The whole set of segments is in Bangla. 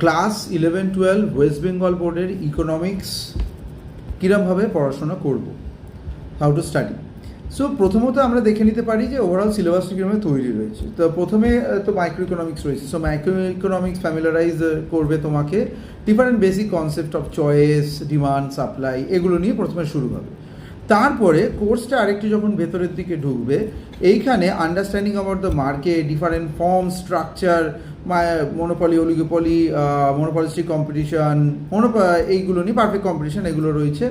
ক্লাস 11-12 ওয়েস্ট বেঙ্গল বোর্ডের ইকোনমিক্স কীরমভাবে পড়াশোনা করব, হাউ টু স্টাডি। সো প্রথমত আমরা দেখে নিতে পারি যে ওভারঅল সিলেবাসটা কীভাবে তৈরি রয়েছে। তো প্রথমে তো মাইক্রো ইকোনমিক্স রয়েছে। সো মাইক্রো ইকোনমিক্স ফ্যামিলারাইজ করবে তোমাকে different basic concept of choice, demand, supply, এগুলো নিয়ে প্রথমে শুরু হবে। তারপরে কোর্সটা আরেকটু যখন ভেতরের দিকে ঢুকবে, এইখানে understanding about the market, different form, structure, monopoly, oligopoly, monopolistic competition, এইগুলো নিয়ে পারফেক্ট কম্পিটিশন, এগুলো রয়েছে।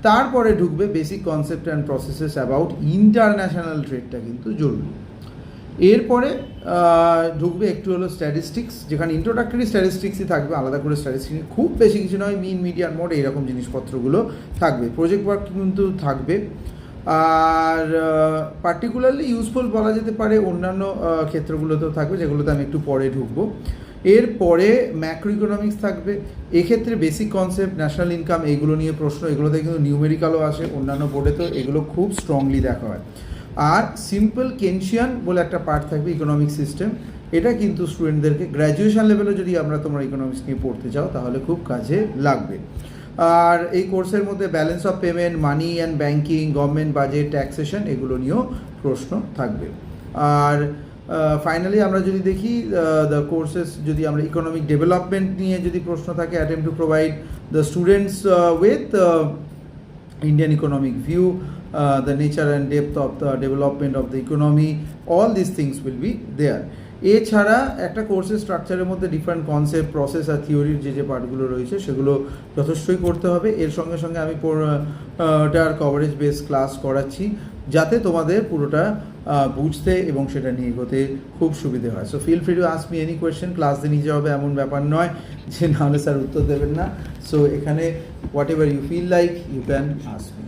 তারপরে ঢুকবে basic concept and processes about international ট্রেডটা কিন্তু জরুরি। এরপরে ঢুকবে একটু হলো স্ট্যাটিস্টিক্স, যেখানে ইন্ট্রোডাক্টরি স্ট্যাটিস্টিক্সই থাকবে, আলাদা করে স্ট্যাটিস্টিক্স খুব বেশি কিছু নয়, মিন, মিডিয়ান, মোড, এইরকম জিনিসপত্রগুলো থাকবে। প্রজেক্ট ওয়ার্ক কিন্তু থাকবে। আর পার্টিকুলারলি ইউজফুল বলা যেতে পারে অন্যান্য ক্ষেত্রগুলোতেও থাকবে, যেগুলোতে আমি একটু পরে ঢুকবো। এরপরে ম্যাক্রো ইকোনমিক্স থাকবে। এক্ষেত্রে বেসিক কনসেপ্ট, ন্যাশনাল ইনকাম, এইগুলো নিয়ে প্রশ্ন, এগুলোতে কিন্তু নিউমেরিক্যালও আসে, অন্যান্য বোর্ডে তো এগুলো খুব স্ট্রংলি দেখা হয়। আর সিম্পল কেনশিয়ান বলে একটা পার্ট থাকবে ইকোনমিক সিস্টেম, এটা কিন্তু স্টুডেন্টদেরকে গ্র্যাজুয়েশন লেভেলে যদি তোমরা ইকোনমিক্স নিয়ে পড়তে চাও তাহলে খুব কাজে লাগবে। আর এই কোর্সের মধ্যে balance of payment, money and banking, government budget, taxation, এগুলো নিয়েও প্রশ্ন থাকবে। আর ফাইনালি আমরা যদি দেখি দ্য কোর্সেস, যদি আমরা ইকোনমিক ডেভেলপমেন্ট নিয়ে যদি প্রশ্ন থাকে, attempt to provide the students with Indian economic view, the nature and depth of the development of the economy, all these things will be there. এছাড়া একটা কোর্সের স্ট্রাকচারের মধ্যে ডিফারেন্ট কনসেপ্ট, প্রসেস আর থিওরির যে পার্টগুলো রয়েছে সেগুলো যথেষ্টই করতে হবে। এর সঙ্গে সঙ্গে আমি ওটার কভারেজ বেস ক্লাস করাচ্ছি, যাতে তোমাদের পুরোটা বুঝতে এবং সেটা নিয়ে এগোতে খুব সুবিধে হয়। So feel free to ask me any question. Class দিয়ে নিয়ে যাবে এমন ব্যাপার নয় যে নাহলে স্যার উত্তর দেবেন না। সো এখানে whatever you feel like you can ask me.